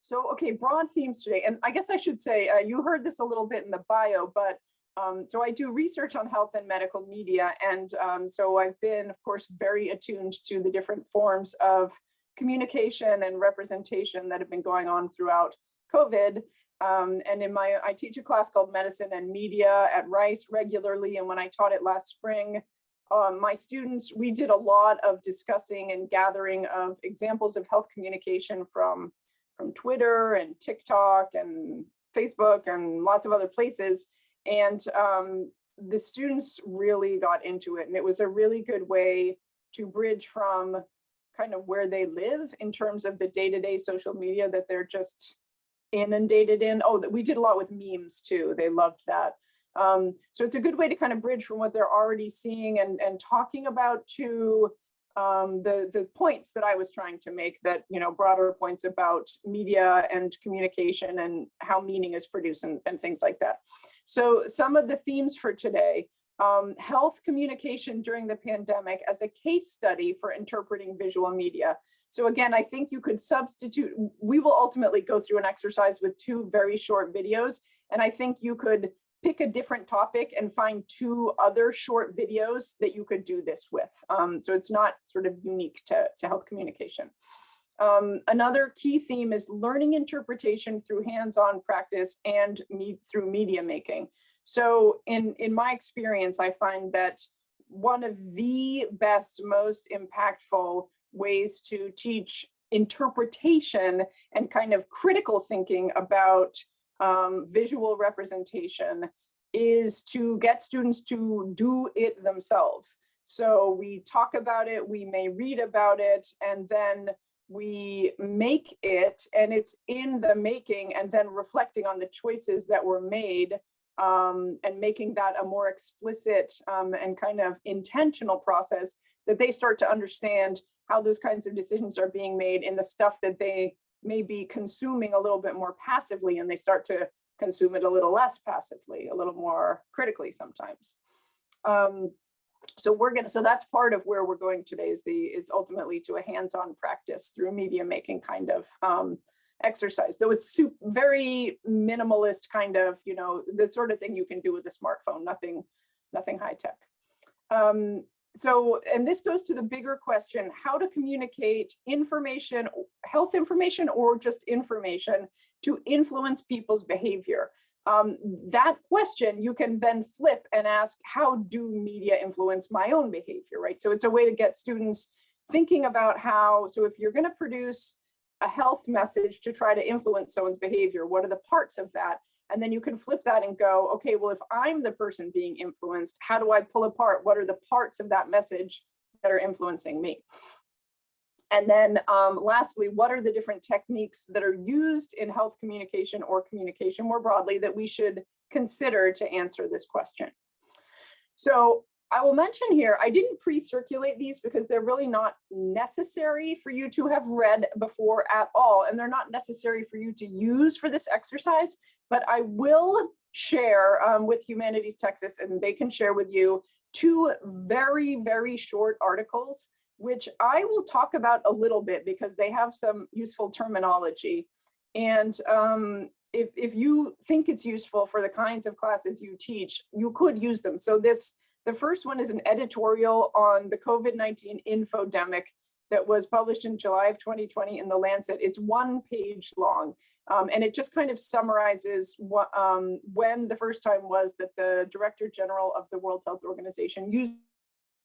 So, okay, broad themes today. And I guess I should say, you heard this a little bit in the bio, but so I do research on health and medical media. And so I've been, of course, very attuned to the different forms of communication and representation that have been going on throughout COVID. And I teach a class called Medicine and Media at Rice regularly. And when I taught it last spring, my students, we did a lot of discussing and gathering of examples of health communication from Twitter and TikTok and Facebook and lots of other places. And the students really got into it. And it was a really good way to bridge from kind of where they live in terms of the day-to-day social media that they're just inundated in. Oh, we did a lot with memes too. They loved that. So it's a good way to kind of bridge from what they're already seeing and talking about to the points that I was trying to make, that, broader points about media and communication and how meaning is produced and things like that. So some of the themes for today: health communication during the pandemic as a case study for interpreting visual media. So again, I think you could substitute, we will ultimately go through an exercise with 2 very short videos, and I think you could pick a different topic and find 2 other short videos that you could do this with. So it's not sort of unique to health communication. Another key theme is learning interpretation through hands-on practice and through media making. So in my experience, I find that one of the best, most impactful ways to teach interpretation and kind of critical thinking about visual representation is to get students to do it themselves. So we talk about it, we may read about it, and then we make it, and it's in the making and then reflecting on the choices that were made, and making that a more explicit and kind of intentional process, that they start to understand how those kinds of decisions are being made in the stuff that they may be consuming a little bit more passively, and they start to consume it a little less passively, a little more critically sometimes. So that's part of where we're going today, is ultimately to a hands-on practice through media making kind of exercise, though it's very minimalist, kind of, the sort of thing you can do with a smartphone, nothing high tech. So, and this goes to the bigger question: how to communicate information, health information, or just information to influence people's behavior. That question you can then flip and ask, how do media influence my own behavior, right? So it's a way to get students thinking about how, so if you're going to produce a health message to try to influence someone's behavior, what are the parts of that? And then you can flip that and go, okay, well, if I'm the person being influenced, how do I pull apart? What are the parts of that message that are influencing me? And then lastly, what are the different techniques that are used in health communication or communication more broadly that we should consider to answer this question? So I will mention here, I didn't pre-circulate these because they're really not necessary for you to have read before at all, and they're not necessary for you to use for this exercise, but I will share with Humanities Texas, and they can share with you, 2 very, very short articles, which I will talk about a little bit because they have some useful terminology. And if you think it's useful for the kinds of classes you teach, you could use them. So the first one is an editorial on the COVID-19 infodemic that was published in July of 2020 in The Lancet. It's 1 page long, and it just kind of summarizes what, when the first time was that the Director General of the World Health Organization used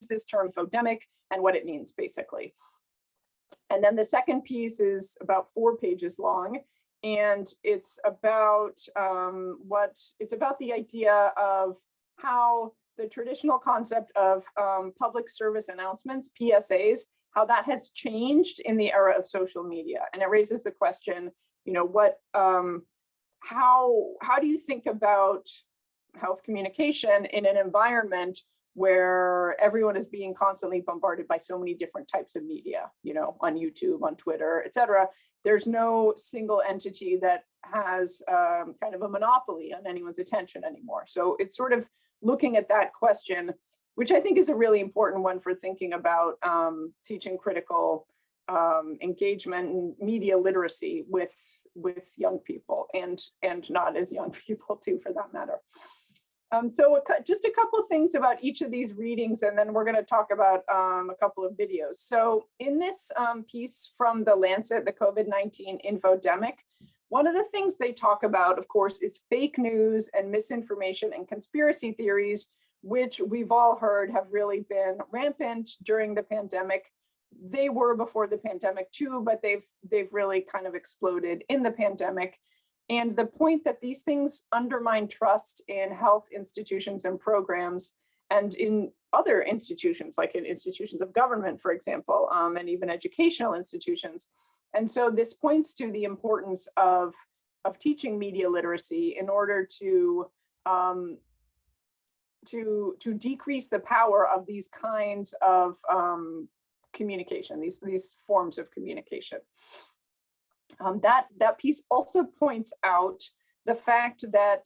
this term infodemic and what it means, basically. And then the second piece is about 4 pages long, and it's about the idea of how the traditional concept of public service announcements, PSAs, how that has changed in the era of social media. And it raises the question, how do you think about health communication in an environment where everyone is being constantly bombarded by so many different types of media, on YouTube, on Twitter, et cetera? There's no single entity that has kind of a monopoly on anyone's attention anymore. So it's sort of looking at that question, which I think is a really important one for thinking about teaching critical engagement and media literacy with young people and not as young people too, for that matter. Just a couple of things about each of these readings, and then we're going to talk about a couple of videos. So in this piece from the Lancet, the COVID-19 infodemic, one of the things they talk about, of course, is fake news and misinformation and conspiracy theories, which we've all heard have really been rampant during the pandemic. They were before the pandemic too, but they've really kind of exploded in the pandemic. And the point that these things undermine trust in health institutions and programs, and in other institutions, like in institutions of government, for example, and even educational institutions. And so this points to the importance of teaching media literacy in order to decrease the power of these kinds of communication, these forms of communication. That piece also points out the fact that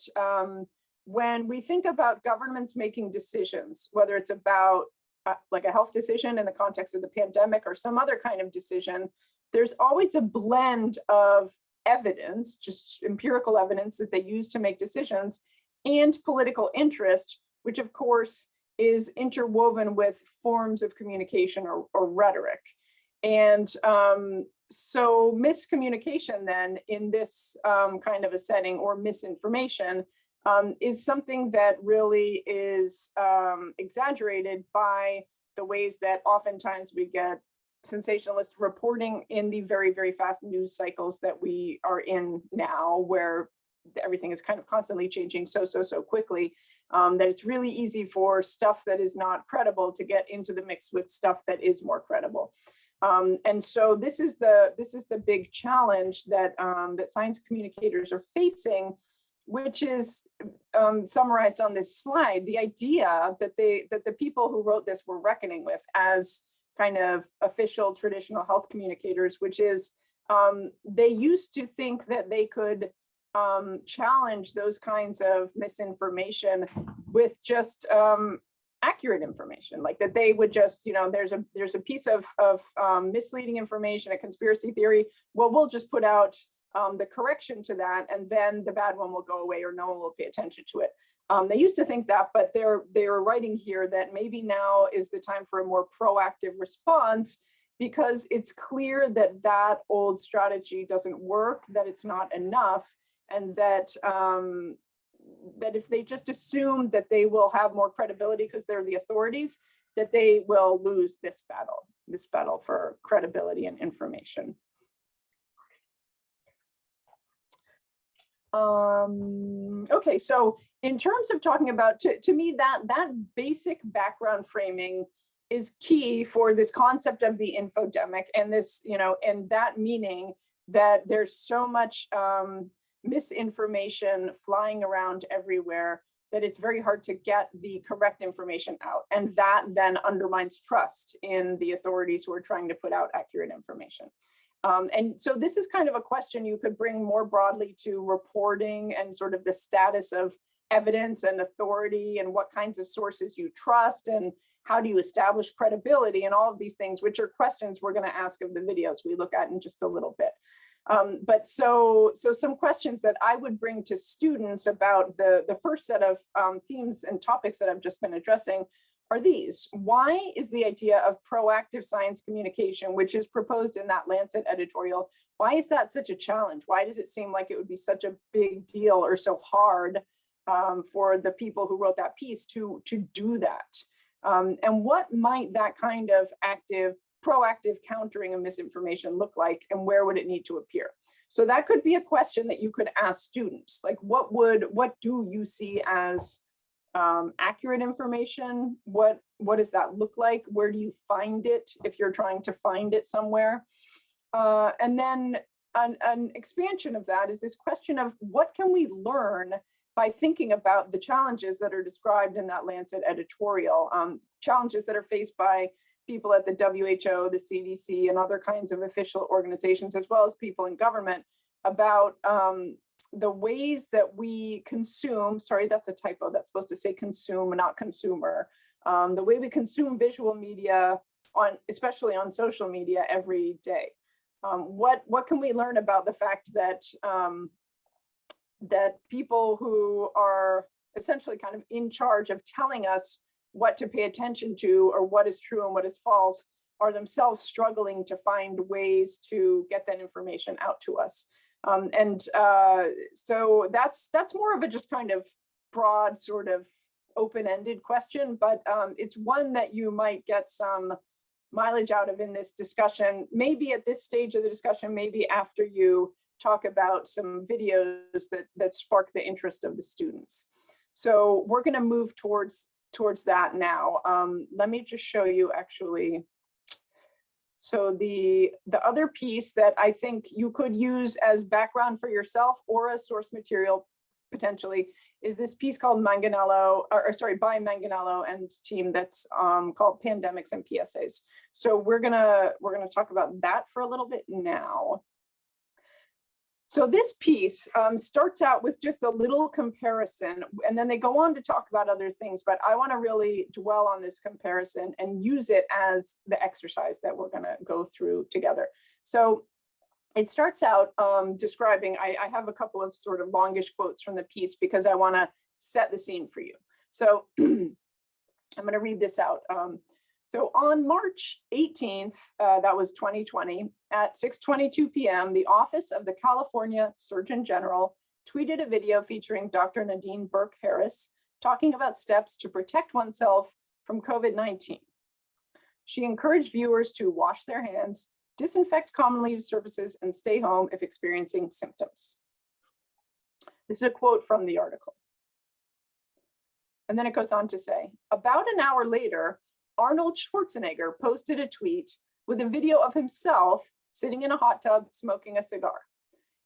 when we think about governments making decisions, whether it's about like a health decision in the context of the pandemic or some other kind of decision, there's always a blend of evidence, just empirical evidence that they use to make decisions, and political interest, which of course is interwoven with forms of communication or rhetoric. And so miscommunication then in this kind of a setting, or misinformation, is something that really is exaggerated by the ways that oftentimes we get sensationalist reporting in the very, very fast news cycles that we are in now, where everything is kind of constantly changing so quickly, that it's really easy for stuff that is not credible to get into the mix with stuff that is more credible. And so this is the big challenge that that science communicators are facing, which is summarized on this slide. The idea that the people who wrote this were reckoning with as kind of official traditional health communicators, which is they used to think that they could challenge those kinds of misinformation with just accurate information, like that they would just, there's a piece of misleading information, a conspiracy theory. Well, we'll just put out the correction to that, and then the bad one will go away, or no one will pay attention to it. They used to think that, but they're writing here that maybe now is the time for a more proactive response, because it's clear that that old strategy doesn't work, that it's not enough, and that that if they just assume that they will have more credibility because they're the authorities, that they will lose this battle for credibility and information. Okay, so in terms of talking about, to me, that basic background framing is key for this concept of the infodemic, and this, and that meaning that there's so much misinformation flying around everywhere that it's very hard to get the correct information out. And that then undermines trust in the authorities who are trying to put out accurate information. And so this is kind of a question you could bring more broadly to reporting and sort of the status of evidence and authority, and what kinds of sources you trust, and how do you establish credibility, and all of these things, which are questions we're going to ask of the videos we look at in just a little bit. But so some questions that I would bring to students about the first set of themes and topics that I've just been addressing are these. Why is the idea of proactive science communication, which is proposed in that Lancet editorial, why is that such a challenge? Why does it seem like it would be such a big deal or so hard for the people who wrote that piece to do that? And what might that kind of proactive countering of misinformation look like, and where would it need to appear? So that could be a question that you could ask students, like what do you see as accurate information? What does that look like? Where do you find it if you're trying to find it somewhere? And then an expansion of that is this question of what can we learn by thinking about the challenges that are described in that Lancet editorial, challenges that are faced by people at the WHO, the CDC, and other kinds of official organizations, as well as people in government, about the ways that we consume, sorry, that's a typo, that's supposed to say consume, not consumer, the way we consume visual media, especially on social media every day. What can we learn about the fact that that people who are essentially kind of in charge of telling us what to pay attention to or what is true and what is false are themselves struggling to find ways to get that information out to us. So that's more of a just kind of broad sort of open-ended question, but it's one that you might get some mileage out of in this discussion, maybe at this stage of the discussion, maybe after you talk about some videos that spark the interest of the students. So we're going to move towards that now. Let me just show you actually. So the other piece that I think you could use as background for yourself or as source material potentially is this piece called Manganello, by Manganello and team that's called Pandemics and PSAs. So we're gonna talk about that for a little bit now. So this piece starts out with just a little comparison, and then they go on to talk about other things, but I want to really dwell on this comparison and use it as the exercise that we're going to go through together. So it starts out describing, I have a couple of sort of longish quotes from the piece because I want to set the scene for you. So I'm going to read this out. So on March 18th, that was 2020, at 6:22 p.m., the Office of the California Surgeon General tweeted a video featuring Dr. Nadine Burke-Harris talking about steps to protect oneself from COVID-19. She encouraged viewers to wash their hands, disinfect commonly used surfaces, and stay home if experiencing symptoms. This is a quote from the article. And then it goes on to say, about an hour later, Arnold Schwarzenegger posted a tweet with a video of himself sitting in a hot tub smoking a cigar.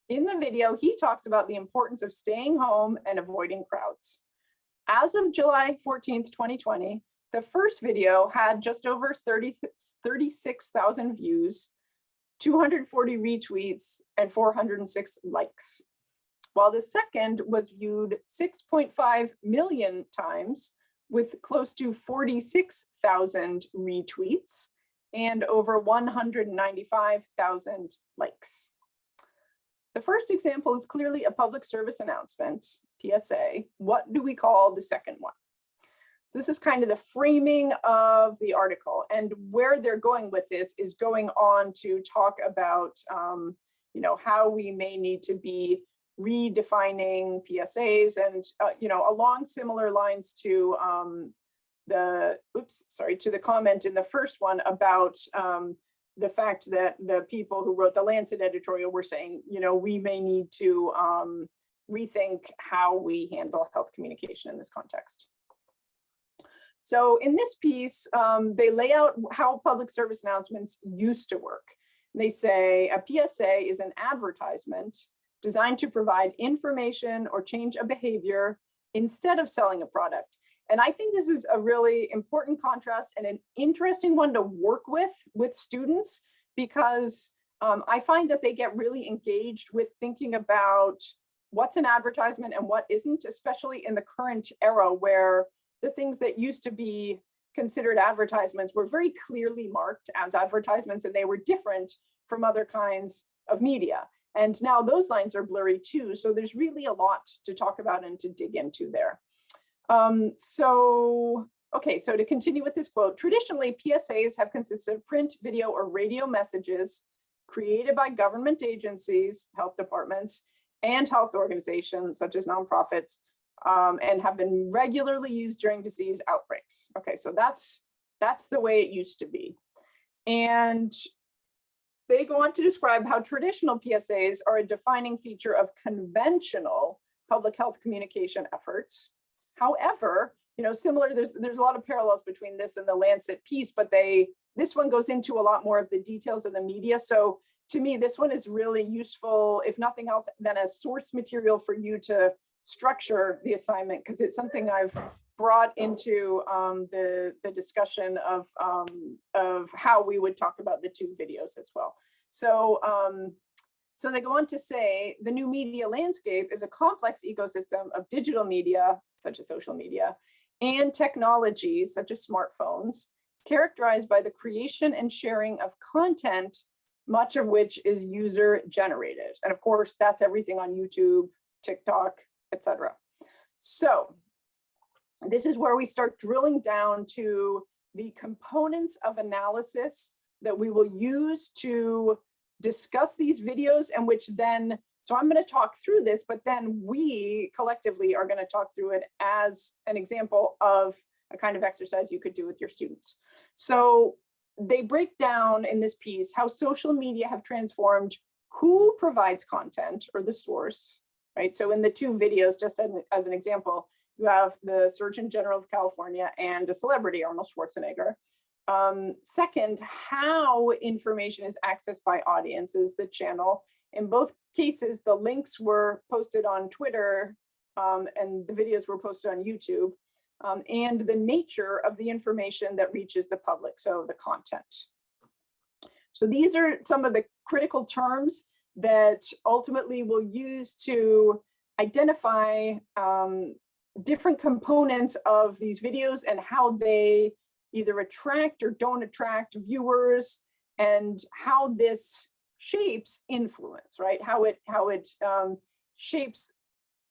In the video, he talks about the importance of staying home and avoiding crowds. As of July 14th, 2020, the first video had just over 36,000 views, 240 retweets, and 406 likes, while the second was viewed 6.5 million times with close to 46,000 retweets and over 195,000 likes. The first example is clearly a public service announcement, PSA. What do we call the second one? So this is kind of the framing of the article, and where they're going with this is going on to talk about how we may need to be redefining PSAs and along similar lines to the comment in the first one about the fact that the people who wrote the Lancet editorial were saying, we may need to rethink how we handle health communication in this context. So in this piece, they lay out how public service announcements used to work. They say a PSA is an advertisement designed to provide information or change a behavior instead of selling a product. And I think this is a really important contrast and an interesting one to work with students, because I find that they get really engaged with thinking about what's an advertisement and what isn't, especially in the current era where the things that used to be considered advertisements were very clearly marked as advertisements, and they were different from other kinds of media. And now those lines are blurry too. So there's really a lot to talk about and to dig into there. So to continue with this quote, traditionally PSAs have consisted of print, video, or radio messages created by government agencies, health departments, and health organizations such as nonprofits, and have been regularly used during disease outbreaks. Okay, so that's the way it used to be. And they go on to describe how traditional PSAs are a defining feature of conventional public health communication efforts. However, similar, there's a lot of parallels between this and the Lancet piece, but this one goes into a lot more of the details of the media. So to me, this one is really useful, if nothing else, than a source material for you to structure the assignment, because it's something I've brought into the discussion of how we would talk about the two videos as well. So they go on to say the new media landscape is a complex ecosystem of digital media, such as social media, and technologies such as smartphones, characterized by the creation and sharing of content much of which is user generated. And of course, that's everything on YouTube, TikTok, etc. So this is where we start drilling down to the components of analysis that we will use to discuss these videos, and which then, so I'm going to talk through this, but then we collectively are going to talk through it as an example of a kind of exercise you could do with your students. So they break down in this piece how social media have transformed who provides content, or the source, right? So in the two videos, just as an example, you have the Surgeon General of California and a celebrity, Arnold Schwarzenegger. Second, how information is accessed by audiences, the channel. In both cases, the links were posted on Twitter and the videos were posted on YouTube, and the nature of the information that reaches the public, so the content. So these are some of the critical terms that ultimately we'll use to identify different components of these videos and how they either attract or don't attract viewers, and how this shapes influence, right? How it shapes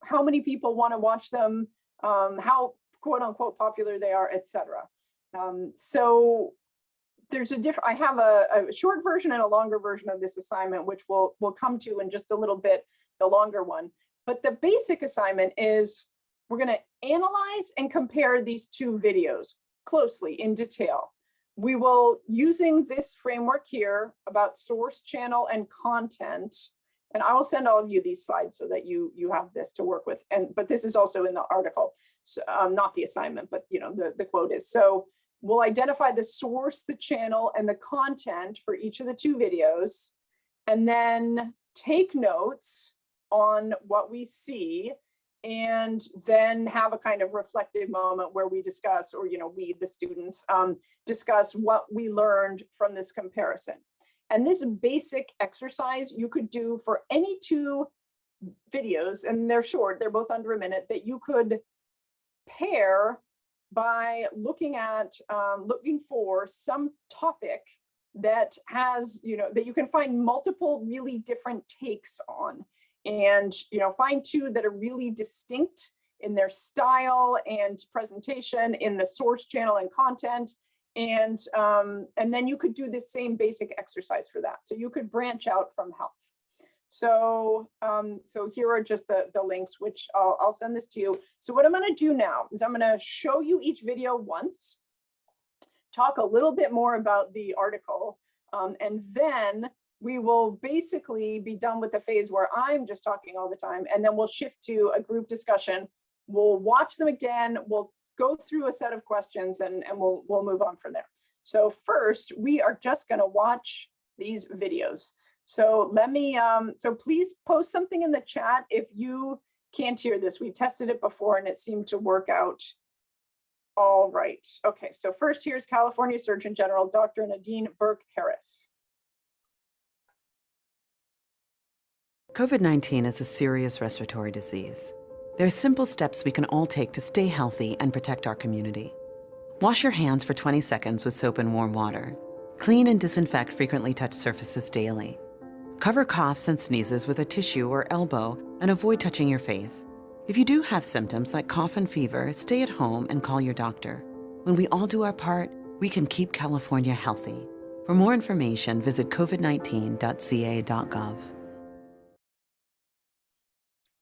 how many people want to watch them, how quote unquote popular they are, etc. So there's I have a short version and a longer version of this assignment, which we'll come to in just a little bit, the longer one. But the basic assignment is we're going to analyze and compare these two videos closely in detail. We will, using this framework here about source, channel, and content, and I will send all of you these slides so that you have this to work with. But this is also in the article, so, not the assignment, but the quote is. So we'll identify the source, the channel, and the content for each of the two videos, and then take notes on what we see, and then have a kind of reflective moment where we discuss, or we, the students, discuss what we learned from this comparison. And this basic exercise you could do for any two videos, and they're short, they're both under a minute, that you could pair by looking for some topic that has, that you can find multiple really different takes on. And find two that are really distinct in their style and presentation, in the source, channel, and content, and then you could do this same basic exercise for that. So you could branch out from health. So so here are just the links, which I'll send this to you. So what I'm going to do now is I'm going to show you each video once, talk a little bit more about the article, and then we will basically be done with the phase where I'm just talking all the time, and then we'll shift to a group discussion. We'll watch them again, we'll go through a set of questions, and we'll move on from there. So first, we are just going to watch these videos. So let me, so please post something in the chat if you can't hear this. We tested it before and it seemed to work out all right. Okay, so first here's California Surgeon General, Dr. Nadine Burke-Harris. COVID-19 is a serious respiratory disease. There are simple steps we can all take to stay healthy and protect our community. Wash your hands for 20 seconds with soap and warm water. Clean and disinfect frequently touched surfaces daily. Cover coughs and sneezes with a tissue or elbow and avoid touching your face. If you do have symptoms like cough and fever, stay at home and call your doctor. When we all do our part, we can keep California healthy. For more information, visit covid19.ca.gov.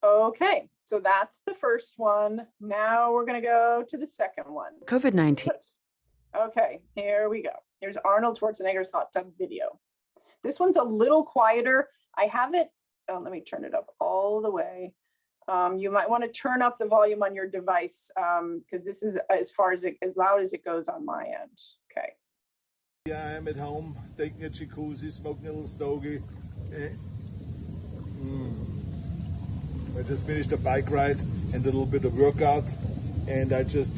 Okay, so that's the first one. Now we're going to go to the second one. COVID-19. Okay, here we go. Here's Arnold Schwarzenegger's hot tub video. This one's a little quieter. I have it, let me turn it up all the way. You might want to turn up the volume on your device because this is as loud as it goes on my end. Okay. Yeah, I'm at home taking a jacuzzi, smoking a little stogie. I just finished a bike ride and a little bit of workout, and I just,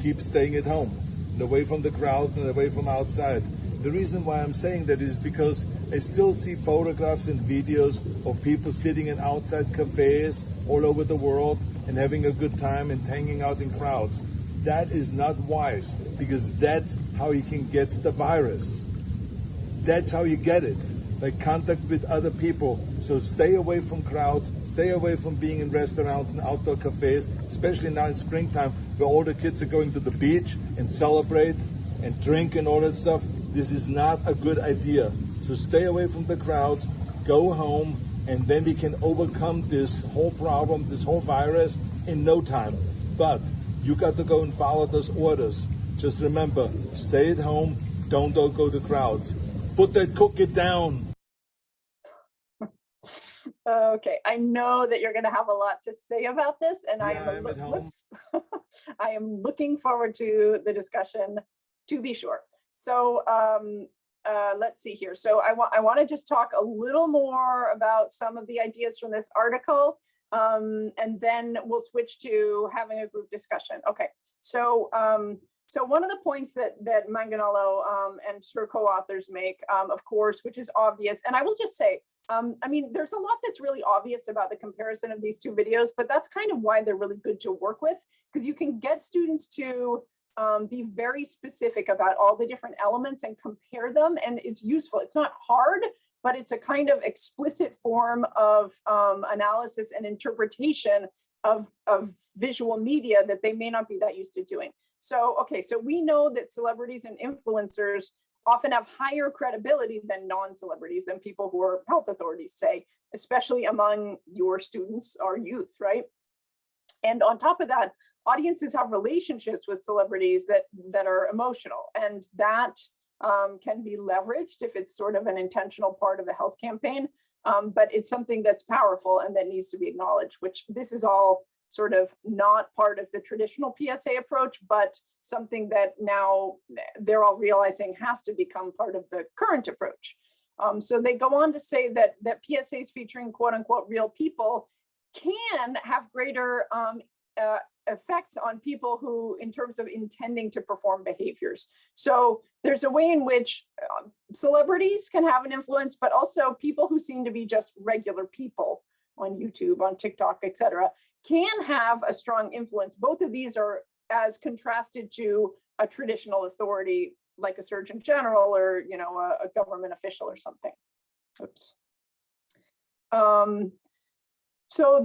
keep staying at home and away from the crowds and away from outside. The reason why I'm saying that is because I still see photographs and videos of people sitting in outside cafes all over the world and having a good time and hanging out in crowds. That is not wise, because that's how you can get the virus. That's how you get it. make contact with other people. So stay away from crowds, stay away from being in restaurants and outdoor cafes, especially now in springtime where all the kids are going to the beach and celebrate and drink and all that stuff. This is not a good idea. So stay away from the crowds, go home, and then we can overcome this whole problem, this whole virus in no time. But you got to go and follow those orders. Just remember, stay at home, don't go to crowds. Put that cookie down. Okay, I know that you're going to have a lot to say about this, and Yeah, I'm at home. I am looking forward to the discussion, to be sure. So let's see here. So I want to just talk a little more about some of the ideas from this article, and then we'll switch to having a group discussion. Okay, so so one of the points that Manganello and her co-authors make, of course, which is obvious, and I will just say, I mean, there's a lot that's really obvious about the comparison of these two videos, but that's kind of why they're really good to work with, because you can get students to be very specific about all the different elements and compare them, and it's useful. It's not hard, but it's a kind of explicit form of analysis and interpretation of visual media that they may not be that used to doing. So, okay, so we know that celebrities and influencers often have higher credibility than non-celebrities, than people who are health authorities say, especially among your students or youth, right? And on top of that, audiences have relationships with celebrities that are emotional, and that can be leveraged if it's sort of an intentional part of a health campaign. But it's something that's powerful and that needs to be acknowledged, which this is all sort of not part of the traditional PSA approach, but something that now they're all realizing has to become part of the current approach. So they go on to say that PSAs featuring quote unquote real people can have greater effects on people who, in terms of intending to perform behaviors. So there's a way in which celebrities can have an influence, but also people who seem to be just regular people on YouTube, on TikTok, etc., can have a strong influence. Both of these are as contrasted to a traditional authority like a surgeon general or, you know, a government official or something. Oops. So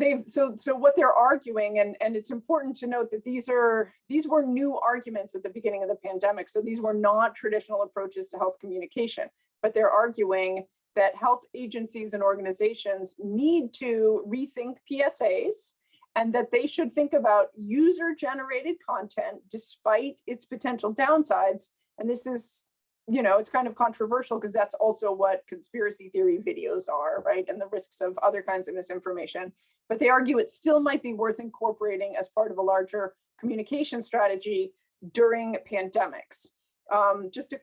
what they're arguing, and it's important to note that these were new arguments at the beginning of the pandemic. So these were not traditional approaches to health communication, but they're arguing that health agencies and organizations need to rethink PSAs, and that they should think about user-generated content despite its potential downsides. And this is, you know, it's kind of controversial because that's also what conspiracy theory videos are, right? And the risks of other kinds of misinformation. But they argue it still might be worth incorporating as part of a larger communication strategy during pandemics. Just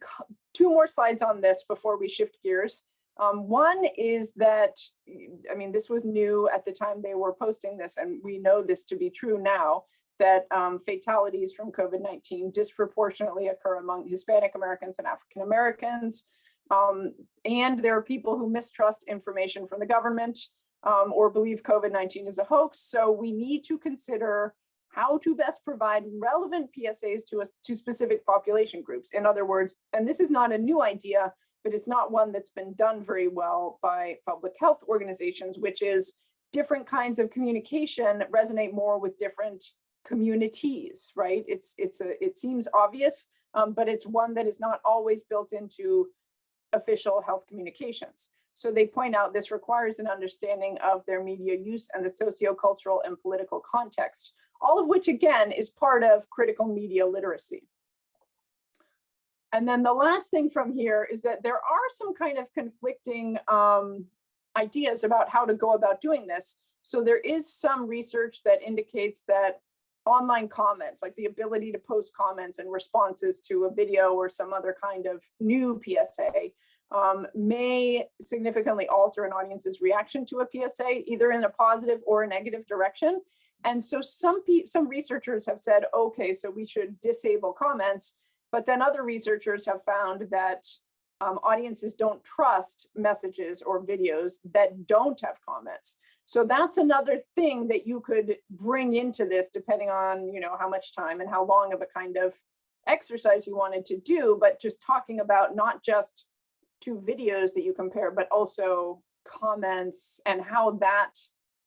two more slides on this before we shift gears. One is that, I mean, this was new at the time they were posting this, and we know this to be true now, that fatalities from COVID-19 disproportionately occur among Hispanic Americans and African Americans. And there are people who mistrust information from the government or believe COVID-19 is a hoax. So we need to consider how to best provide relevant PSAs to specific population groups. In other words, and this is not a new idea, but it's not one that's been done very well by public health organizations, which is different kinds of communication resonate more with different communities, right? It seems obvious, but it's one that is not always built into official health communications. So they point out this requires an understanding of their media use and the sociocultural and political context, all of which again is part of critical media literacy. And then the last thing from here is that there are some kind of conflicting ideas about how to go about doing this. So there is some research that indicates that online comments, like the ability to post comments and responses to a video or some other kind of new PSA, may significantly alter an audience's reaction to a PSA, either in a positive or a negative direction. And so some researchers have said, okay, so we should disable comments. But then other researchers have found that audiences don't trust messages or videos that don't have comments. So that's another thing that you could bring into this, depending on, you know, how much time and how long of a kind of exercise you wanted to do, but just talking about not just two videos that you compare, but also comments and how that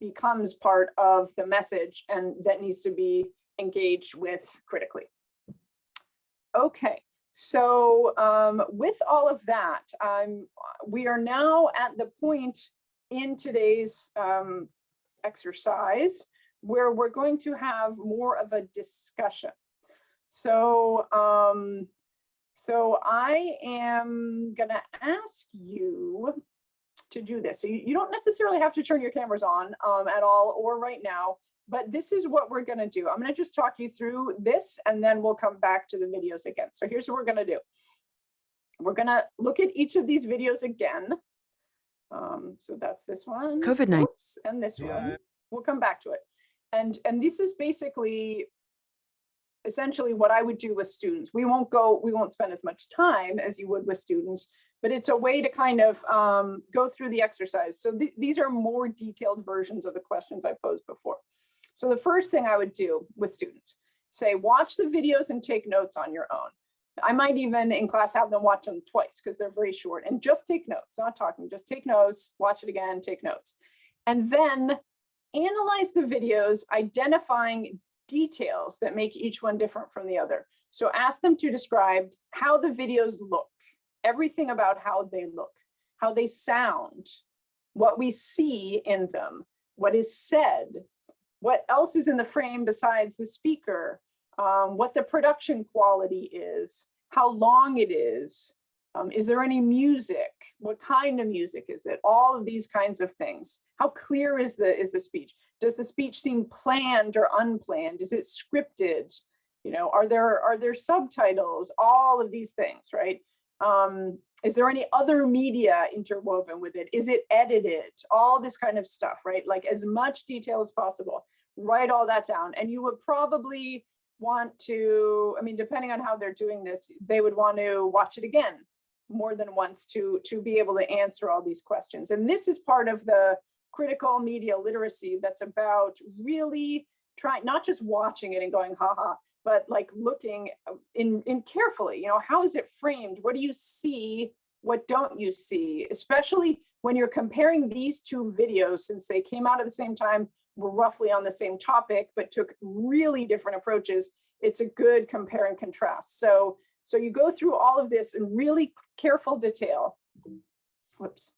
becomes part of the message and that needs to be engaged with critically. Okay, so with all of that, we are now at the point in today's exercise where we're going to have more of a discussion. So, so I am gonna ask you to do this. So you don't necessarily have to turn your cameras on at all or right now, but this is what we're gonna do. I'm gonna just talk you through this and then we'll come back to the videos again. So here's what we're gonna do. We're gonna look at each of these videos again. So that's this one, COVID-19 and this one. We'll come back to it. And this is basically essentially what I would do with students. We won't spend as much time as you would with students, but it's a way to kind of go through the exercise. So these are more detailed versions of the questions I posed before. So the first thing I would do with students, say, watch the videos and take notes on your own. I might even in class have them watch them twice because they're very short, and just take notes, not talking, just take notes, watch it again, take notes. And then analyze the videos, identifying details that make each one different from the other. So ask them to describe how the videos look, everything about how they look, how they sound, what we see in them, what is said, what else is in the frame besides the speaker, what the production quality is, how long it is there any music, what kind of music is it, all of these kinds of things. How clear is the speech? Does the speech seem planned or unplanned? Is it scripted? You know, are there subtitles? All of these things, right? Is there any other media interwoven with it? Is it edited? All this kind of stuff, right? Like as much detail as possible. Write all that down. And you would probably want to, I mean, depending on how they're doing this, they would want to watch it again more than once to be able to answer all these questions. And this is part of the critical media literacy that's about really trying, not just watching it and going, haha, but like looking in carefully, you know, how is it framed? What do you see? What don't you see? Especially when you're comparing these two videos, since they came out at the same time, were roughly on the same topic, but took really different approaches. It's a good compare and contrast. So you go through all of this in really careful detail. Whoops.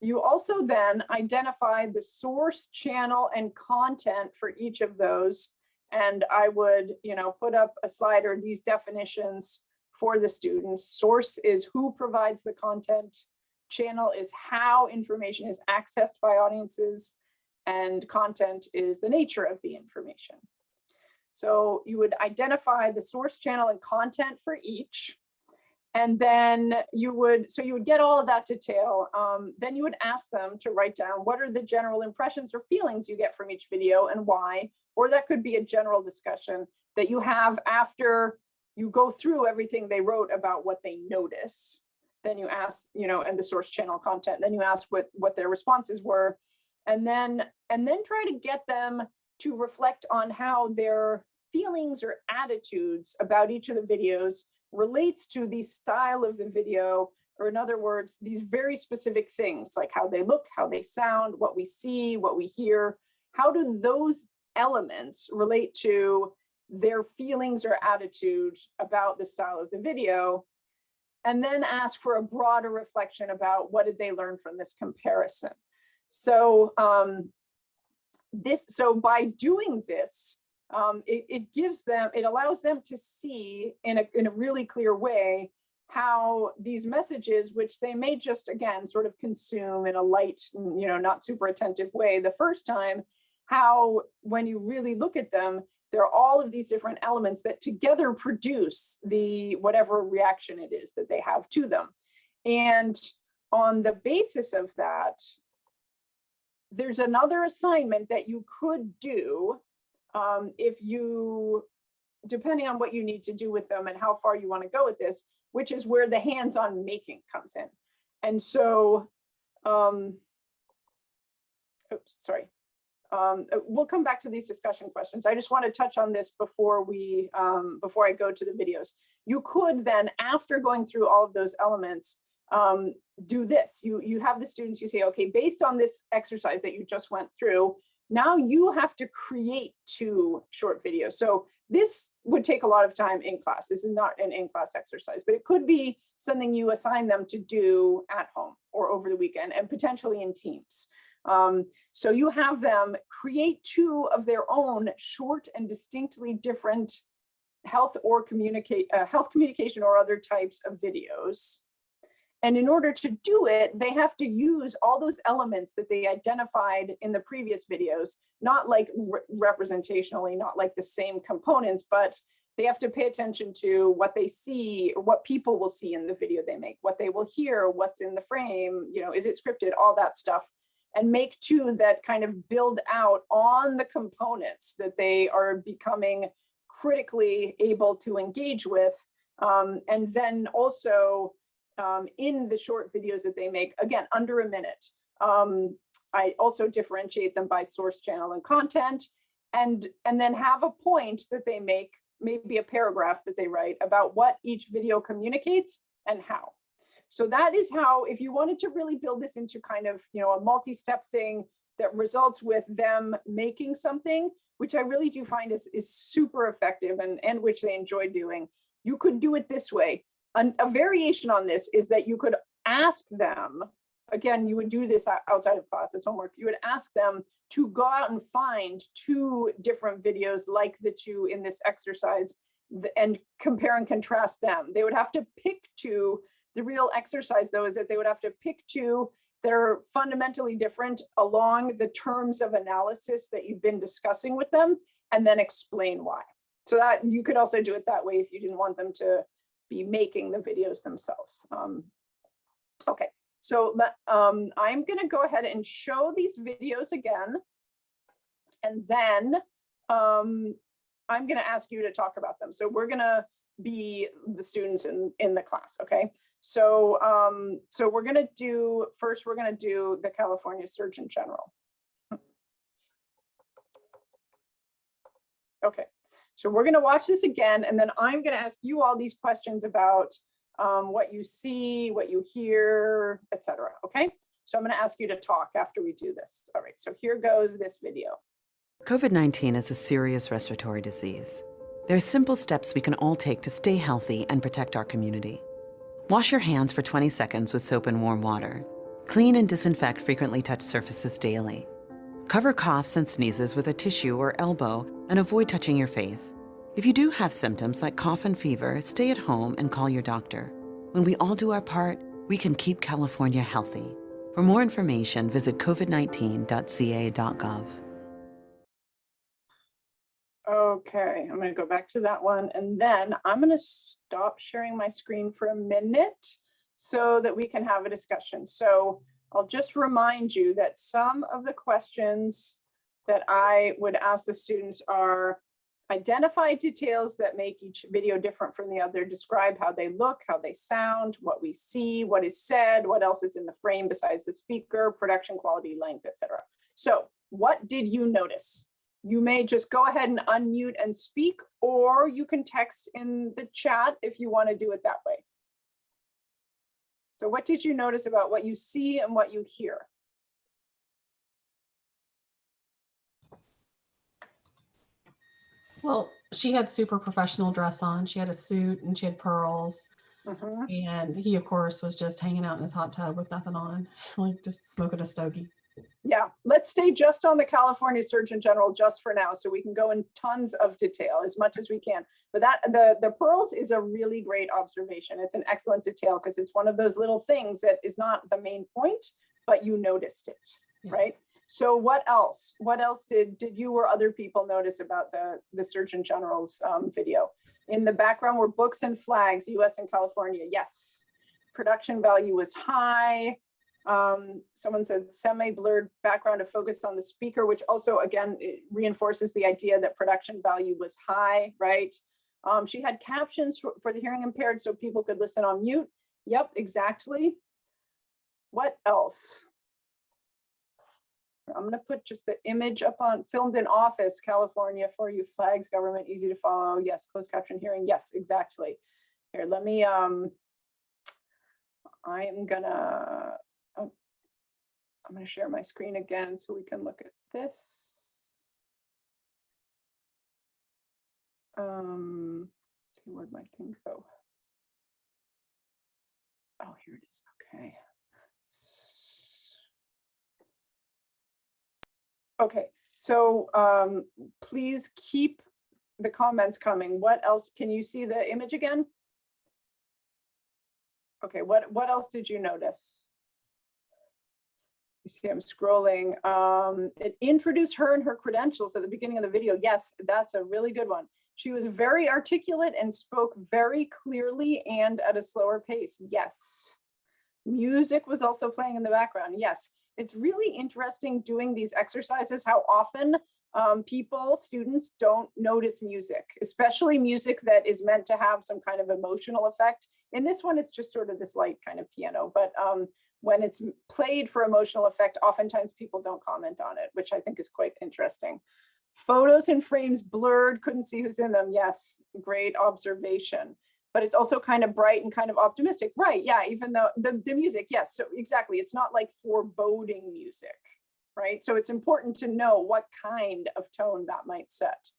You also then identify the source, channel, and content for each of those. And I would, you know, put up a slide or these definitions for the students. Source is who provides the content. Channel is how information is accessed by audiences. And content is the nature of the information. So you would identify the source, channel, and content for each. And then you would get all of that detail. Then you would ask them to write down what are the general impressions or feelings you get from each video and why, or that could be a general discussion that you have after you go through everything they wrote about what they noticed. Then you ask, you know, and the source, channel, content, then you ask what their responses were. And then try to get them to reflect on how their feelings or attitudes about each of the videos relates to the style of the video, or in other words, these very specific things like how they look, how they sound, what we see, what we hear. How do those elements relate to their feelings or attitudes about the style of the video? And then ask for a broader reflection about what did they learn from this comparison. So by doing this, it allows them to see in a really clear way how these messages, which they may just, again, sort of consume in a light, you know, not super attentive way the first time, how when you really look at them, there are all of these different elements that together produce the whatever reaction it is that they have to them. And on the basis of that, there's another assignment that you could do if you, depending on what you need to do with them and how far you want to go with this, which is where the hands-on making comes in. And so, oops, sorry. we'll come back to these discussion questions. I just want to touch on this before before I go to the videos. You could then, after going through all of those elements, do this. You have the students, you say, okay, based on this exercise that you just went through, now you have to create 2 short videos. So this would take a lot of time in class. This is not an in-class exercise, but it could be something you assign them to do at home or over the weekend, and potentially in teams. So you have them create 2 of their own short and distinctly different health communication or other types of videos. And in order to do it, they have to use all those elements that they identified in the previous videos, not like representationally, not like the same components, but they have to pay attention to what they see, or what people will see in the video they make, what they will hear, what's in the frame, you know, is it scripted, all that stuff, and make 2 that kind of build out on the components that they are becoming critically able to engage with. And then also, in the short videos that they make, again, under a minute. I also differentiate them by source, channel, and content, and then have a point that they make, maybe a paragraph that they write about what each video communicates and how. So that is how, if you wanted to really build this into kind of, you know, a multi-step thing that results with them making something, which I really do find is super effective and which they enjoy doing, you could do it this way. A variation on this is that you could ask them, again, you would do this outside of class as homework, you would ask them to go out and find 2 different videos like the 2 in this exercise and compare and contrast them. They would have to pick 2. The real exercise, though, is that they would have to pick 2 that are fundamentally different along the terms of analysis that you've been discussing with them, and then explain why. So that you could also do it that way if you didn't want them to be making the videos themselves. Okay, so I'm gonna go ahead and show these videos again, and then I'm gonna ask you to talk about them. So we're gonna be the students in the class, okay? So we're gonna do, first we're gonna do the California Surgeon General. Okay. So we're going to watch this again, and then I'm going to ask you all these questions about what you see, what you hear, etc. Okay, so I'm going to ask you to talk after we do this. All right, so here goes this video. COVID-19 is a serious respiratory disease. There are simple steps we can all take to stay healthy and protect our community. Wash your hands for 20 seconds with soap and warm water. Clean and disinfect frequently touched surfaces daily. Cover coughs and sneezes with a tissue or elbow and avoid touching your face. If you do have symptoms like cough and fever, stay at home and call your doctor. When we all do our part, we can keep California healthy. For more information, visit covid19.ca.gov. Okay, I'm going to go back to that one, and then I'm going to stop sharing my screen for a minute so that we can have a discussion. So I'll just remind you that some of the questions that I would ask the students are: identify details that make each video different from the other, describe how they look, how they sound, what we see, what is said, what else is in the frame besides the speaker, production quality, length, etc. So what did you notice? You may just go ahead and unmute and speak, or you can text in the chat if you want to do it that way. So what did you notice about what you see and what you hear? Well, she had super professional dress on. She had a suit and she had pearls. And he, of course, was just hanging out in his hot tub with nothing on, like just smoking a stogie. Yeah, let's stay just on the California Surgeon General just for now, so we can go in tons of detail as much as we can. But that the pearls is a really great observation. It's an excellent detail because it's one of those little things that is not the main point, but you noticed it, right? So what else? What else did you or other people notice about the Surgeon General's video? In the background were books and flags, US and California. Yes. Production value was high. Someone said semi-blurred background to focus on the speaker, which also, again, it reinforces the idea that production value was high, right? She had captions for the hearing impaired so people could listen on mute. Yep, exactly. What else? I'm going to put just the image up on filmed in office, California for you flags, government, easy to follow. Yes, closed caption hearing. Yes, exactly. Here, let me, I am gonna, oh, I'm gonna share my screen again so we can look at this. Let's see, where'd my thing go? Oh, here it is, okay. Okay, so please keep the comments coming. What else? Can you see the image again? Okay, what else did you notice? You see I'm scrolling. It introduced her and her credentials at the beginning of the video. Yes, that's a really good one. She was very articulate and spoke very clearly and at a slower pace. Yes. Music was also playing in the background. Yes. It's really interesting doing these exercises, how often students don't notice music, especially music that is meant to have some kind of emotional effect. In this one, it's just sort of this light kind of piano, but when it's played for emotional effect, oftentimes people don't comment on it, which I think is quite interesting. Photos and frames blurred, couldn't see who's in them. Yes, great observation. But it's also kind of bright and kind of optimistic. Right, yeah, even though the music, yes, so exactly. It's not like foreboding music, right? So it's important to know what kind of tone that might set.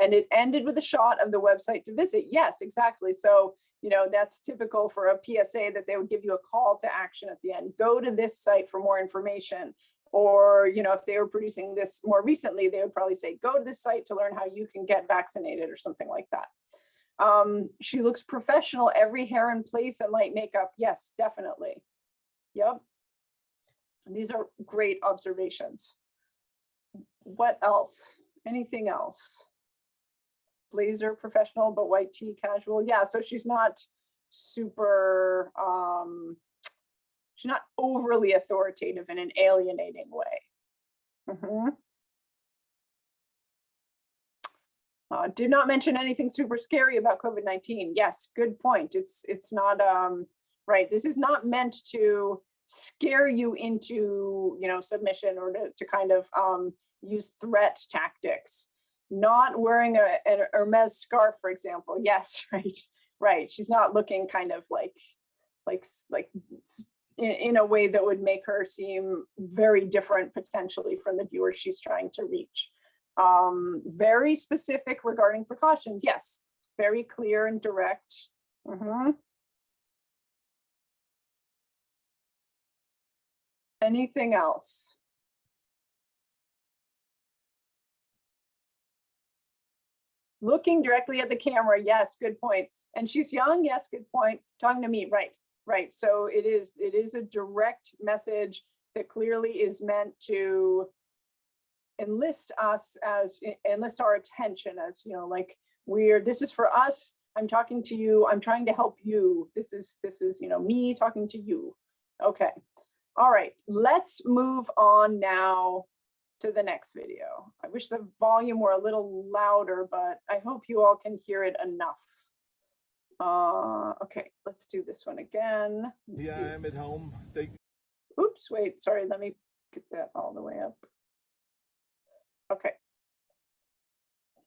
And it ended with a shot of the website to visit. Yes, exactly. So, you know, that's typical for a PSA that they would give you a call to action at the end. Go to this site for more information. Or, you know, if they were producing this more recently, they would probably say, go to this site to learn how you can get vaccinated or something like that. She looks professional, every hair in place and light makeup. Yes, definitely. Yep. These are great observations. What else? Anything else? Blazer, professional, but white tee, casual. Yeah, so she's not super, she's not overly authoritative in an alienating way. Did not mention anything super scary about COVID-19. Yes, good point. It's not, right. This is not meant to scare you into, you know, submission or to kind of use threat tactics. Not wearing an Hermes scarf, for example. Yes, right, right. She's not looking kind of like in a way that would make her seem very different potentially from the viewer she's trying to reach. Very specific regarding precautions. Yes, very clear and direct. Anything else? Looking directly at the camera. Yes, good point. And she's young. Yes, good point. Talking to me. Right, right. So it is a direct message that clearly is meant to enlist our attention as, you know, like this is for us. I'm talking to you. I'm trying to help you. This is, you know, me talking to you. Okay. All right. Let's move on now to the next video. I wish the volume were a little louder, but I hope you all can hear it enough. Okay, let's do this one again. Here I am at home. Oops, wait, sorry, let me get that all the way up. Okay,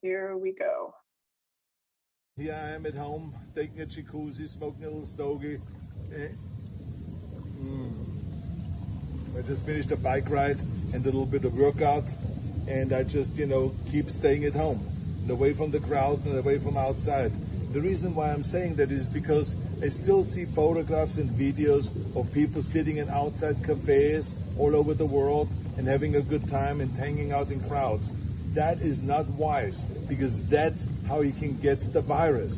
here we go. Here I am at home, taking a jacuzzi, smoking a little stogie. I just finished a bike ride and a little bit of workout, and I just, you know, keep staying at home and away from the crowds and away from outside. The reason why I'm saying that is because I still see photographs and videos of people sitting in outside cafes all over the world and having a good time and hanging out in crowds. That is not wise, because that's how you can get the virus.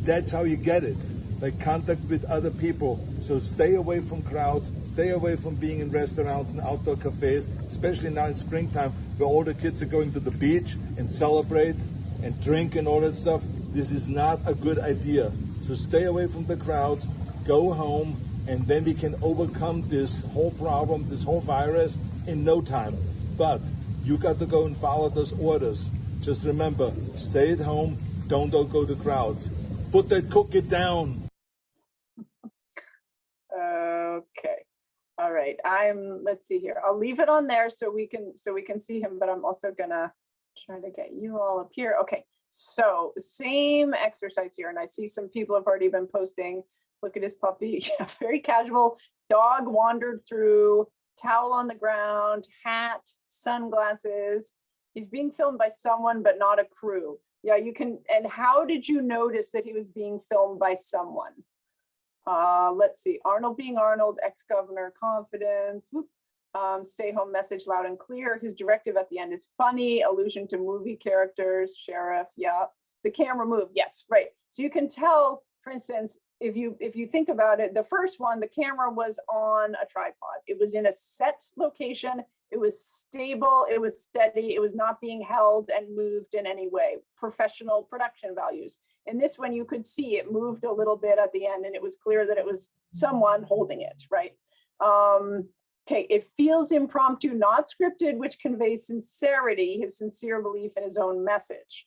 That's how you get it, like contact with other people. So stay away from crowds, stay away from being in restaurants and outdoor cafes, especially now in springtime where all the kids are going to the beach and celebrate and drink and all that stuff. This is not a good idea. So stay away from the crowds, go home, and then we can overcome this whole problem, this whole virus in no time. But you got to go and follow those orders. Just remember, stay at home, don't go to crowds. Put that cookie down. Okay. All right. let's see here. I'll leave it on there so we can see him, but I'm also gonna try to get you all up here. Okay, so same exercise here. And I see some people have already been posting. Look at his puppy. Yeah, very casual. Dog wandered through, towel on the ground, hat, sunglasses. He's being filmed by someone, but not a crew. Yeah, you can. And how did you notice that he was being filmed by someone? Let's see. Arnold being Arnold, ex-governor, confidence. Whoop. Stay home message loud and clear. His directive at the end is funny. Allusion to movie characters. Sheriff. Yeah. The camera moved. Yes, right. So you can tell, for instance, if you think about it, the first one, the camera was on a tripod. It was in a set location. It was stable. It was steady. It was not being held and moved in any way. Professional production values. In this one, you could see it moved a little bit at the end, and it was clear that it was someone holding it, right? Okay, it feels impromptu, not scripted, which conveys sincerity, his sincere belief in his own message.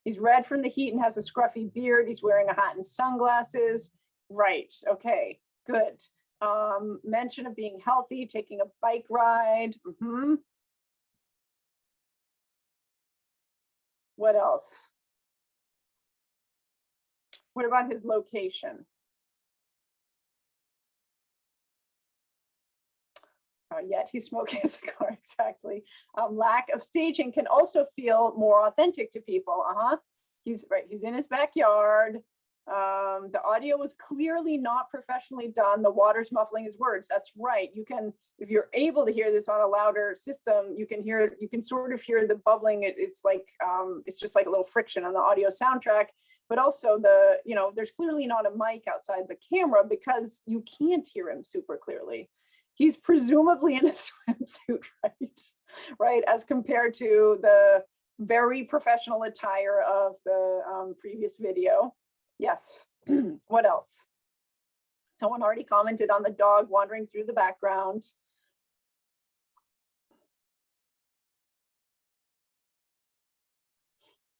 He's red from the heat and has a scruffy beard. He's wearing a hat and sunglasses. Right, okay, good. Mention of being healthy, taking a bike ride. What else? What about his location? Yet he's smoking a cigar, exactly. Lack of staging can also feel more authentic to people. He's right, he's in his backyard. The audio was clearly not professionally done. The water's muffling his words. That's right. You can, if you're able to hear this on a louder system, you can hear it, you can sort of hear the bubbling. It's like, it's just like a little friction on the audio soundtrack. But also there's clearly not a mic outside the camera because you can't hear him super clearly. He's presumably in a swimsuit, right? As compared to the very professional attire of the previous video. Yes, what else? Someone already commented on the dog wandering through the background.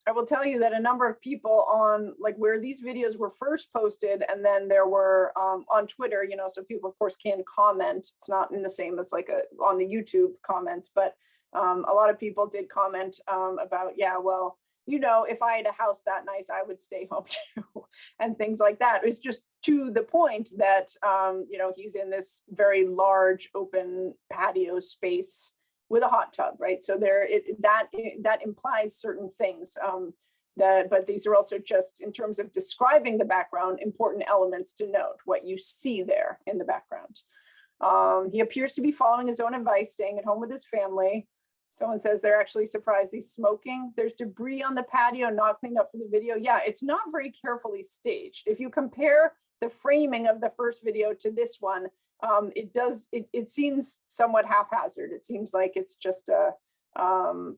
I will tell you that a number of people on like where these videos were first posted, and then there were on Twitter, so people of course can comment. It's not in the same as like on the YouTube comments, but a lot of people did comment about, yeah, well, if I had a house that nice, I would stay home too, and things like that. It's just to the point that, he's in this very large open patio space with a hot tub, right? So that implies certain things, but these are also just in terms of describing the background, important elements to note, what you see there in the background. He appears to be following his own advice, staying at home with his family. Someone says they're actually surprised he's smoking. There's debris on the patio, not cleaned up for the video. Yeah, it's not very carefully staged. If you compare the framing of the first video to this one, it seems somewhat haphazard. It seems like it's just a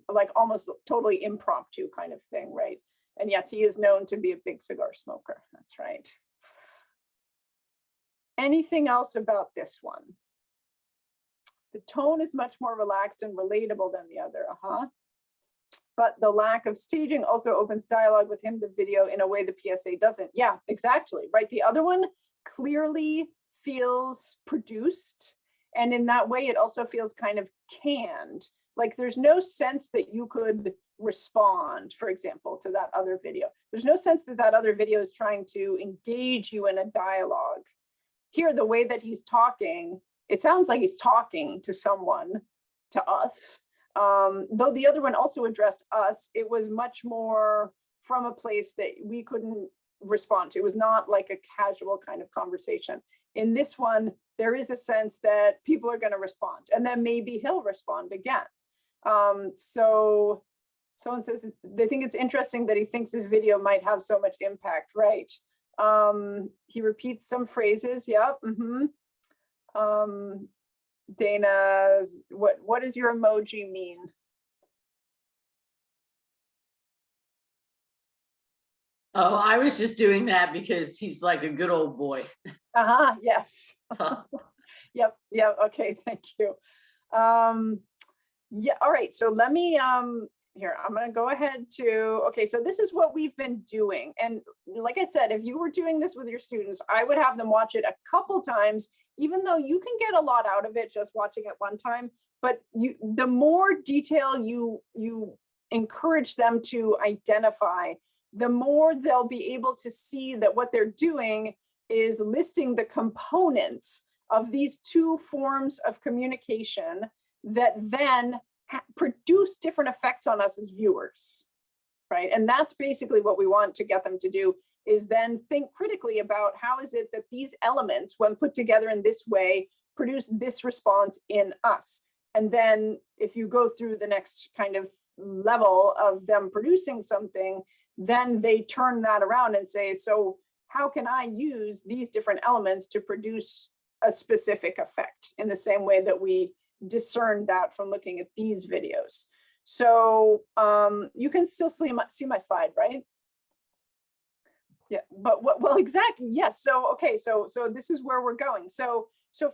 like almost totally impromptu kind of thing, right? And yes, he is known to be a big cigar smoker. That's right. Anything else about this one? The tone is much more relaxed and relatable than the other, But the lack of staging also opens dialogue with him, the video, in a way the PSA doesn't. Yeah, exactly, right? The other one clearly feels produced, and in that way it also feels kind of canned. Like there's no sense that you could respond, for example, to that other video. There's no sense that that other video is trying to engage you in a dialogue. Here, the way that he's talking, it sounds like he's talking to someone, to us. Though the other one also addressed us, it was much more from a place that we couldn't respond to. It was not like a casual kind of conversation. In this one, there is a sense that people are going to respond, and then maybe he'll respond again. So someone says they think it's interesting that he thinks his video might have so much impact, right? He repeats some phrases. Yeah. Dana, what does your emoji mean? Oh, I was just doing that because he's like a good old boy. Yes. Yep. Okay, thank you. Yeah, all right, so let me here, I'm going to go ahead to, okay, so this is what we've been doing. And like I said, if you were doing this with your students, I would have them watch it a couple times even though you can get a lot out of it just watching it one time, but the more detail you encourage them to identify, the more they'll be able to see that what they're doing is listing the components of these two forms of communication that then produce different effects on us as viewers, right? And that's basically what we want to get them to do, is then think critically about how is it that these elements, when put together in this way, produce this response in us. And then if you go through the next kind of level of them producing something, then they turn that around and say, so how can I use these different elements to produce a specific effect, in the same way that we discern that from looking at these videos. So you can still see my slide, right? Yeah, but well, exactly, yes. So, okay, so this is where we're going. So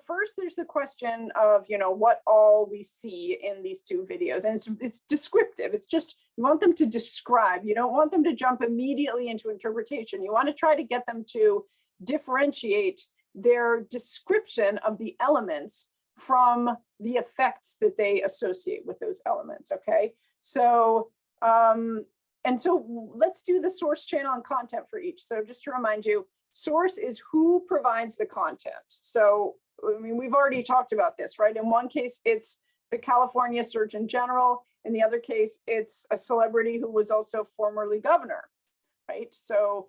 first there's the question of, what all we see in these two videos, and it's descriptive. It's just, you want them to describe. You don't want them to jump immediately into interpretation. You want to try to get them to differentiate their description of the elements from the effects that they associate with those elements, okay? So, and so let's do the source, channel, and content for each. So just to remind you, source is who provides the content. So, I mean, we've already talked about this, right? In one case, it's the California Surgeon General. In the other case, it's a celebrity who was also formerly governor, right? So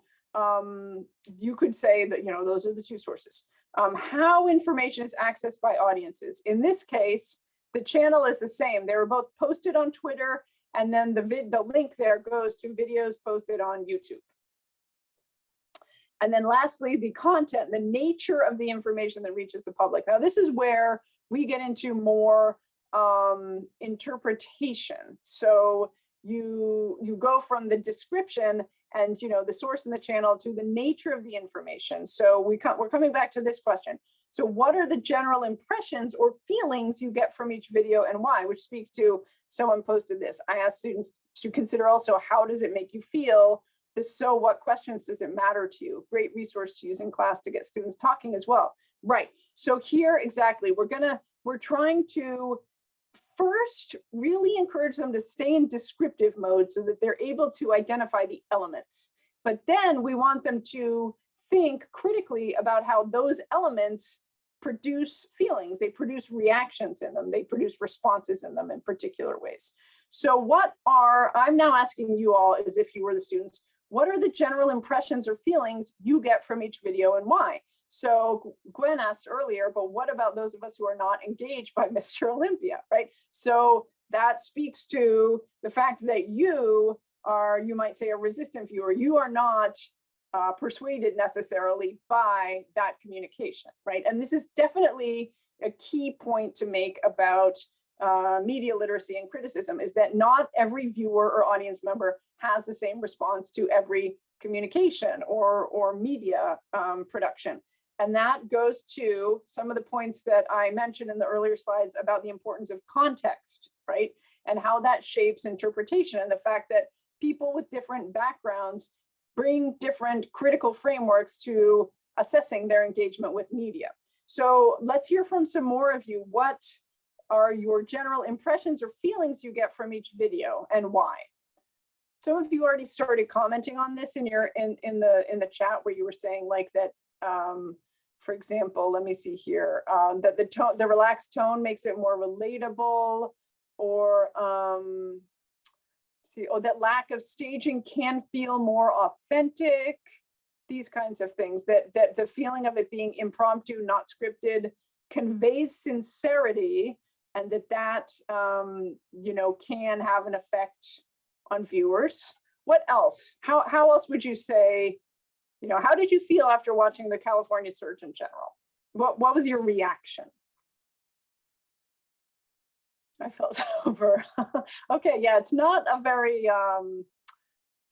you could say that, those are the two sources. How information is accessed by audiences. In this case, the channel is the same. They were both posted on Twitter, and then the link there goes to videos posted on YouTube. And then lastly, the content, the nature of the information that reaches the public. Now, this is where we get into more interpretation. So you go from the description and the source and the channel to the nature of the information. So we're coming back to this question. So what are the general impressions or feelings you get from each video, and why? Which speaks to, someone posted this. I asked students to consider also, how does it make you feel? The so what questions does it matter to you? Great resource to use in class to get students talking as well. Right, so here exactly, we're trying to first really encourage them to stay in descriptive mode so that they're able to identify the elements. But then we want them to think critically about how those elements produce feelings, they produce reactions in them, they produce responses in them in particular ways. So I'm now asking you all, as if you were the students, what are the general impressions or feelings you get from each video, and why? So Gwen asked earlier, but what about those of us who are not engaged by Mr. Olympia, right? So that speaks to the fact that you are, you might say, a resistant viewer. You are not persuaded necessarily by that communication, right? And this is definitely a key point to make about media literacy and criticism, is that not every viewer or audience member has the same response to every communication or media production. And that goes to some of the points that I mentioned in the earlier slides about the importance of context, right? And how that shapes interpretation, and the fact that people with different backgrounds bring different critical frameworks to assessing their engagement with media. So let's hear from some more of you. What are your general impressions or feelings you get from each video, and why? Some of you already started commenting on this in the chat, where you were saying like that, for example, let me see here, that the relaxed tone makes it more relatable, or that lack of staging can feel more authentic, these kinds of things, that the feeling of it being impromptu, not scripted, conveys sincerity, and that can have an effect on viewers. What else? How else would you say, how did you feel after watching the California Surgeon General? What was your reaction? I felt sober. Okay, yeah, it's not a very,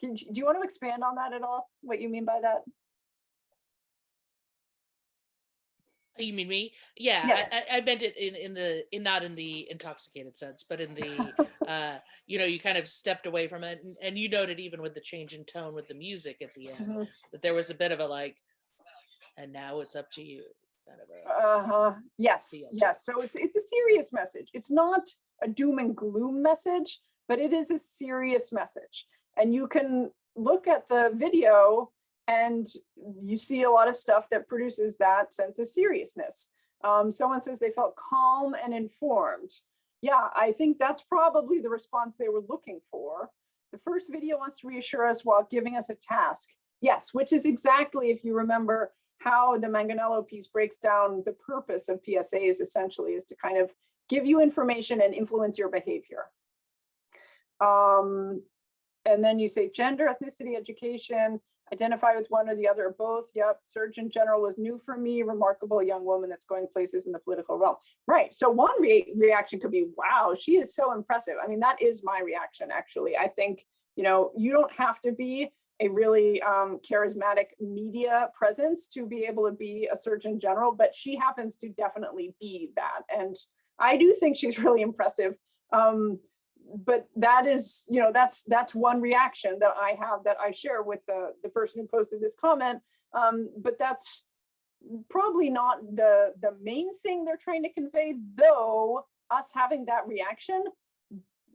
do you want to expand on that at all? What you mean by that? You mean me? Yeah, Yes. I meant it in not in the intoxicated sense, but in the you kind of stepped away from it, and you noted even with the change in tone with the music at the end, that there was a bit of a like, and now it's up to you. kind of a Yes, feel to yes. So it's a serious message. It's not a doom and gloom message, but it is a serious message. And you can look at the video and you see a lot of stuff that produces that sense of seriousness. Someone says they felt calm and informed. Yeah, I think that's probably the response they were looking for. The first video wants to reassure us while giving us a task. Yes, which is exactly, if you remember, how the Manganello piece breaks down the purpose of PSAs essentially is to kind of give you information and influence your behavior. And then you say gender, ethnicity, education, identify with one or the other or both. Yep, Surgeon General was new for me, remarkable young woman that's going places in the political realm. Right, so one reaction could be, wow, she is so impressive. I mean, that is my reaction, actually. I think, you know, you don't have to be a really charismatic media presence to be able to be a Surgeon General, but she happens to definitely be that. And I do think she's really impressive. But that is, you know, that's one reaction that I have that I share with the person who posted this comment. But that's probably not the main thing they're trying to convey, though us having that reaction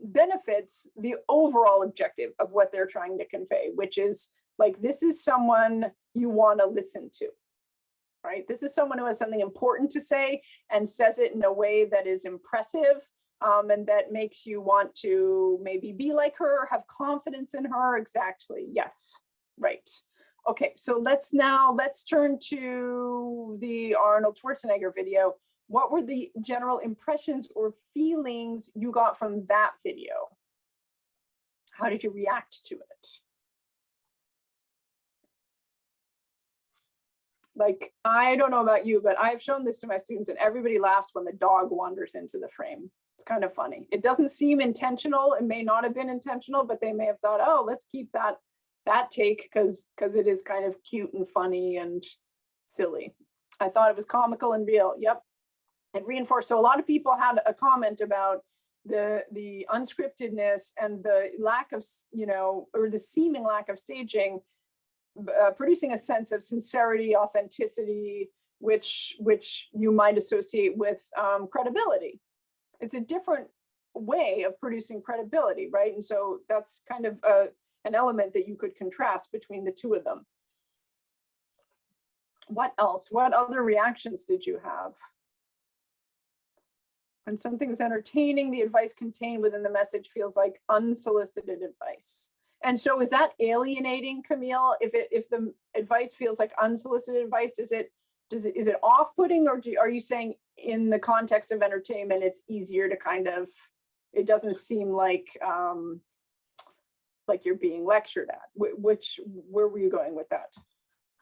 benefits the overall objective of what they're trying to convey, which is like, this is someone you want to listen to, right? This is someone who has something important to say and says it in a way that is impressive. And that makes you want to maybe be like her, have confidence in her. Exactly. Yes. Right. Okay. So let's turn to the Arnold Schwarzenegger video. What were the general impressions or feelings you got from that video? How did you react to it? Like, I don't know about you, but I've shown this to my students and everybody laughs when the dog wanders into the frame. It's kind of funny. It doesn't seem intentional. It may not have been intentional, but they may have thought, oh, let's keep that take because it is kind of cute and funny and silly. I thought it was comical and real. Yep. It reinforced. So a lot of people had a comment about the unscriptedness and the lack of, you know, or the seeming lack of staging, producing a sense of sincerity, authenticity, which you might associate with credibility. It's a different way of producing credibility, right? And so that's kind of an element that you could contrast between the two of them. What else? What other reactions did you have? When something is entertaining, the advice contained within the message feels like unsolicited advice. And so is that alienating, Camille? If the advice feels like unsolicited advice, is it off-putting, or are you saying in the context of entertainment, it's easier to kind of, it doesn't seem like you're being lectured at? Where were you going with that?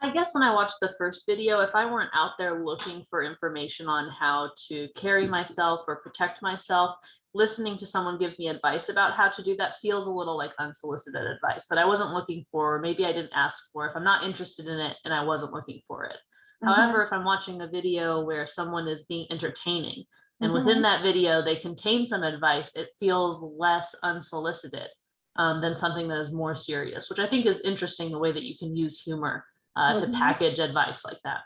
I guess when I watched the first video, if I weren't out there looking for information on how to carry myself or protect myself, listening to someone give me advice about how to do that feels a little like unsolicited advice that I wasn't looking for, or maybe I didn't ask for, if I'm not interested in it and I wasn't looking for it. However, if I'm watching a video where someone is being entertaining and within that video they contain some advice, it feels less unsolicited than something that is more serious, which I think is interesting, the way that you can use humor to package advice like that.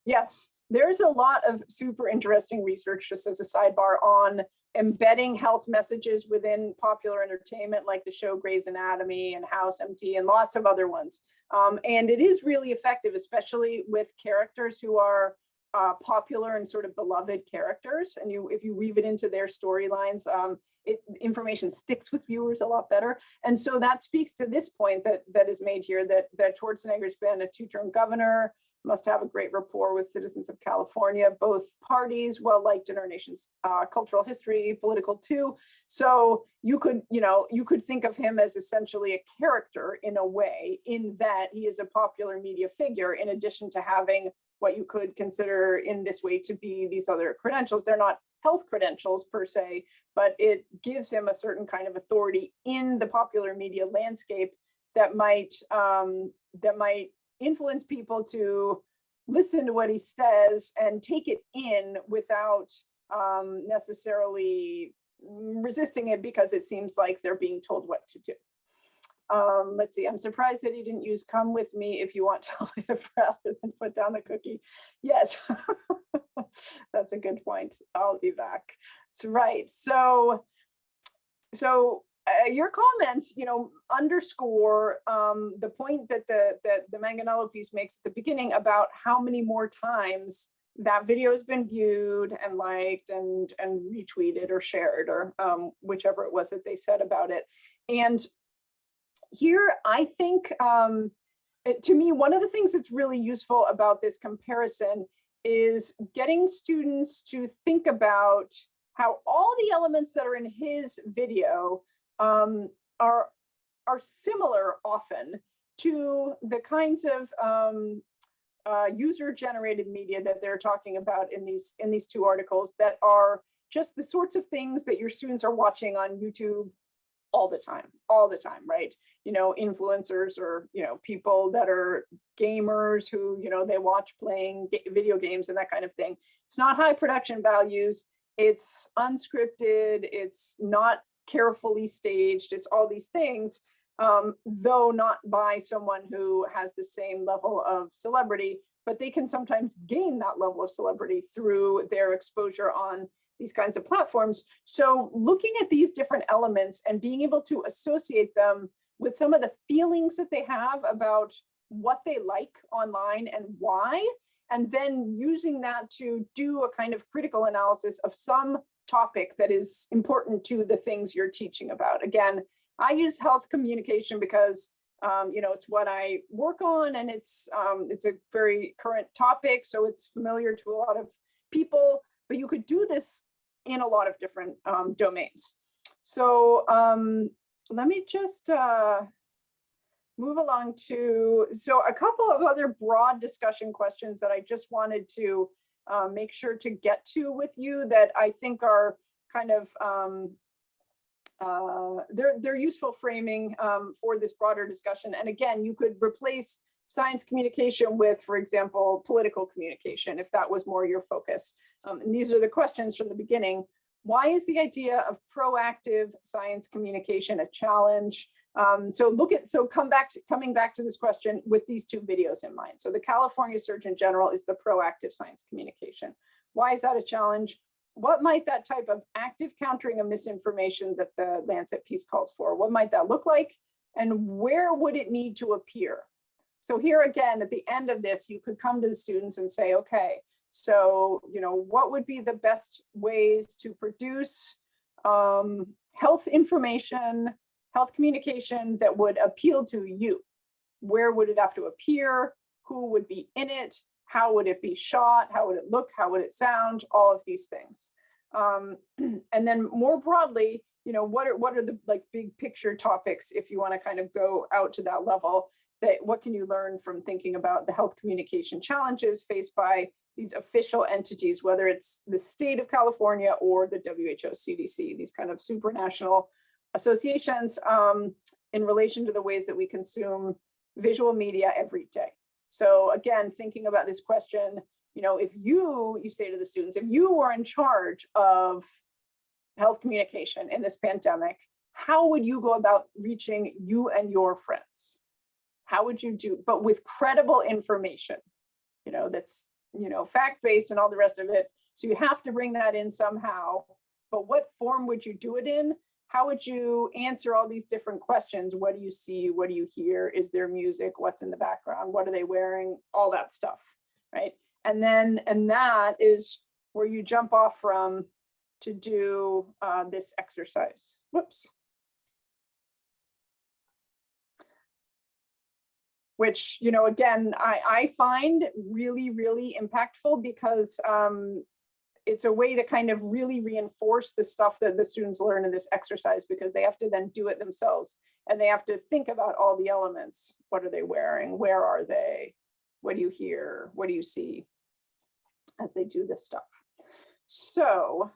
Yes, there's a lot of super interesting research, just as a sidebar, on embedding health messages within popular entertainment, like the show Grey's Anatomy and House MD and lots of other ones. And it is really effective, especially with characters who are popular and sort of beloved characters. And if you weave it into their storylines, information sticks with viewers a lot better. And so that speaks to this point that is made here, that Schwarzenegger's been a two-term governor, must have a great rapport with citizens of California, both parties, well liked in our nation's cultural history, political too. So you could think of him as essentially a character in a way, in that he is a popular media figure, in addition to having what you could consider in this way to be these other credentials. They're not health credentials per se, but it gives him a certain kind of authority in the popular media landscape that might influence people to listen to what he says and take it in without necessarily resisting it because it seems like they're being told what to do. Let's see, I'm surprised that he didn't use come with me if you want to live rather than put down the cookie. Yes, that's a good point. I'll be back. That's right. So your comments, underscore the point that the Manganello piece makes at the beginning about how many more times that video has been viewed and liked and retweeted or shared or whichever it was that they said about it. And here, I think, to me, one of the things that's really useful about this comparison is getting students to think about how all the elements that are in his video are similar often to the kinds of user-generated media that they're talking about in these two articles that are just the sorts of things that your students are watching on YouTube all the time, right? Influencers or, people that are gamers who, they watch playing video games and that kind of thing. It's not high production values. It's unscripted. It's not carefully staged. It's all these things, though not by someone who has the same level of celebrity, but they can sometimes gain that level of celebrity through their exposure on these kinds of platforms. So looking at these different elements and being able to associate them with some of the feelings that they have about what they like online and why, and then using that to do a kind of critical analysis of some topic that is important to the things you're teaching about. Again, I use health communication because it's what I work on, and it's a very current topic, so it's familiar to a lot of people. But you could do this in a lot of different domains. So let me just move along to, a couple of other broad discussion questions that I just wanted to make sure to get to with you that I think are kind of, they're useful framing for this broader discussion. And again, you could replace science communication with, for example, political communication, if that was more your focus. And these are the questions from the beginning. Why is the idea of proactive science communication a challenge? Coming back to this question with these two videos in mind. So the California Surgeon General is the proactive science communication. Why is that a challenge? What might that type of active countering of misinformation that the Lancet piece calls for, what might that look like? And where would it need to appear? So here again, at the end of this, you could come to the students and say, okay, so, what would be the best ways to produce health information, health communication that would appeal to you? Where would it have to appear? Who would be in it? How would it be shot? How would it look? How would it sound? All of these things. And then more broadly, what are the big picture topics, if you want to kind of go out to that level, what can you learn from thinking about the health communication challenges faced by these official entities, whether it's the state of California or the WHO, CDC, these kind of supranational associations in relation to the ways that we consume visual media every day. So again, thinking about this question, if you say to the students, if you were in charge of health communication in this pandemic, how would you go about reaching you and your friends? How would you do, but with credible information, that's, fact-based and all the rest of it. So you have to bring that in somehow, but what form would you do it in? How would you answer all these different questions? What do you see? What do you hear? Is there music? What's in the background? What are they wearing? All that stuff, right? And that is where you jump off from to do this exercise. Whoops. Which, again, I find really, really impactful because it's a way to kind of really reinforce the stuff that the students learn in this exercise, because they have to then do it themselves and they have to think about all the elements. What are they wearing? Where are they? What do you hear? What do you see as they do this stuff? So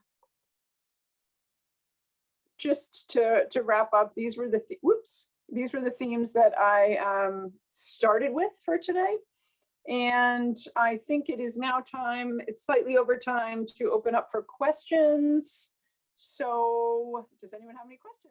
just to wrap up, these were the themes that I started with for today. And I think it is now time, it's slightly over time, to open up for questions. So does anyone have any questions?